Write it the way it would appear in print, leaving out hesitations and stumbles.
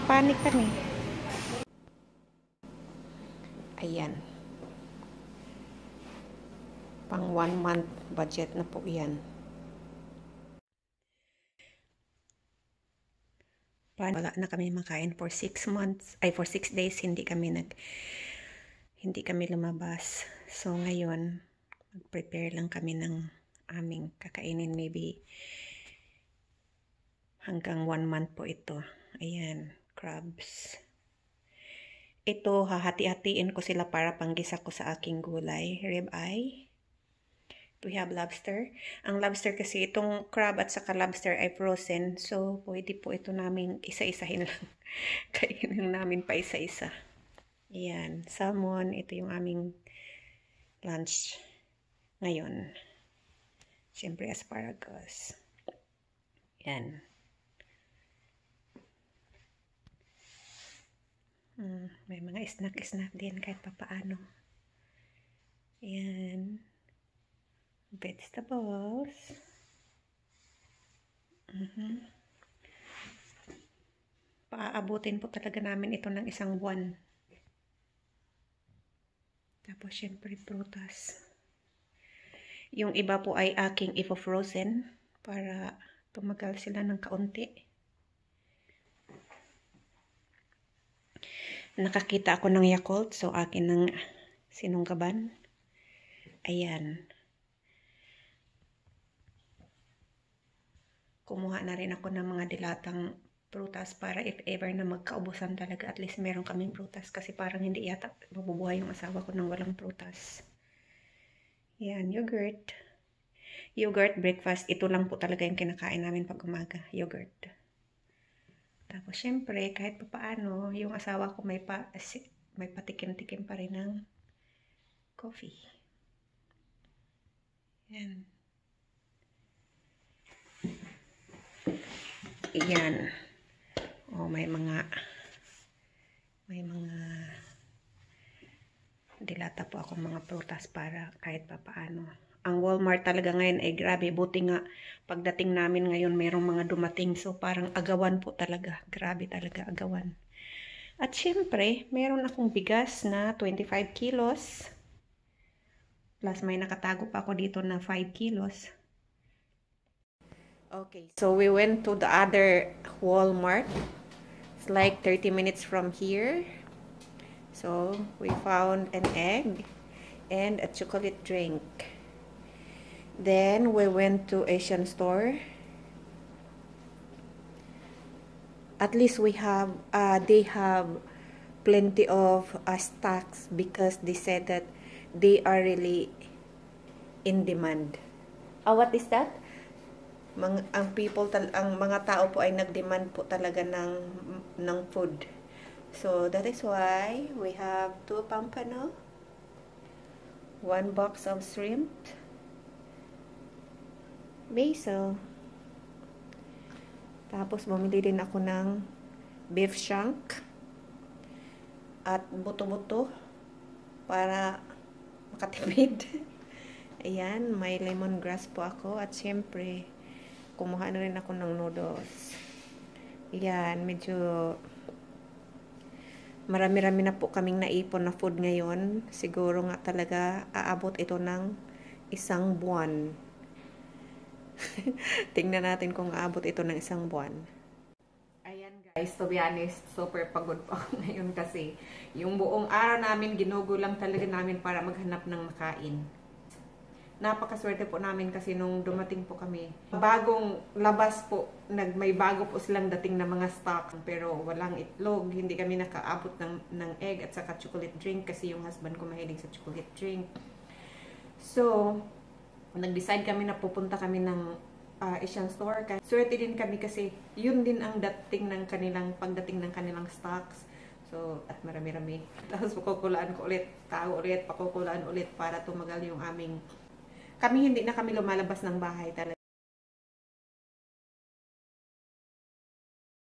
panik kami. Ayan. Pang 1 month budget na po yan. Wala na kami makain for 6 months, ay for 6 days hindi kami lumabas. So ngayon, mag-prepare lang kami ng aming kakainin, maybe hanggang 1 month po ito. Ayan, crabs. Ito, hahati-hatiin ko sila para panggisa ko sa aking gulay. Ribeye. We have lobster. Ang lobster kasi, itong crab at saka lobster ay frozen. So, pwede po ito namin isa-isahin lang. Kainin namin pa isa-isa. Ayan, salmon. Ito yung aming lunch ngayon. Siyempre, asparagus. Ayan. May mga snack-snack din kahit papaano. Ayan. Vegetables. Paaabutin po talaga namin ito ng 1 buwan. Tapos, syempre, prutas. Yung iba po ay aking ipo-frozen para tumagal sila ng kaunti. Nakakita ako ng Yakult, so akin ng sinunggaban. Ayan. Kumuha na rin ako ng mga dilatang prutas para if ever na magkaubusan talaga, at least meron kaming prutas kasi parang hindi yata mabubuhay yung asawa ko ng walang prutas. Yan, yogurt. Yogurt breakfast. Ito lang po talaga yung kinakain namin pag umaga. Yogurt. Tapos syempre, kahit papaano, yung asawa ko may patikim-tikim pa rin ng coffee. Yan. Yan. Oh, may mga dilata po akong mga prutas para kahit papaano. Ang Walmart talaga ngayon ay grabe. Buti nga pagdating namin ngayon mayroong mga dumating. So parang agawan po talaga. Grabe talaga agawan. At syempre, meron akong bigas na 25 kilos. Plus may nakatago pa ako dito na 5 kilos. Okay, so we went to the other Walmart. It's like 30 minutes from here. So we found an egg and a chocolate drink. Then we went to Asian store. At least we have, they have plenty of stocks because they said that they are really in demand. What is that? Ang mga tao po ay nag-demand po talaga ng food. So that is why we have 2 pampano, 1 box of shrimp, basil. Tapos bumili din ako ng beef shank at buto-buto para makatipid. Ayan, may lemongrass po ako at syempre kumuha na rin ako ng noodles. Ayan, medyo marami-rami na po kaming naipon na food ngayon. Siguro nga talaga aabot ito ng 1 buwan. Tingnan natin kung aabot ito ng 1 buwan. Ayan guys, to be honest, super pagod pa ako ngayon kasi yung buong araw namin ginugulang talaga namin para maghanap ng makain. Napakaswerte po namin kasi nung dumating po kami. Bagong labas po, may bago po silang dating na mga stock. Pero walang itlog, hindi kami nakaabot ng egg at saka chocolate drink kasi yung husband ko mahilig sa chocolate drink. So, nag-decide kami na pupunta kami ng Asian store. Swerte din kami kasi yun din ang pagdating ng kanilang stocks. So, at marami-rami. Tapos pakukulaan ko ulit, pakukulaan ulit para tumagal yung aming... hindi na kami lumalabas ng bahay talaga.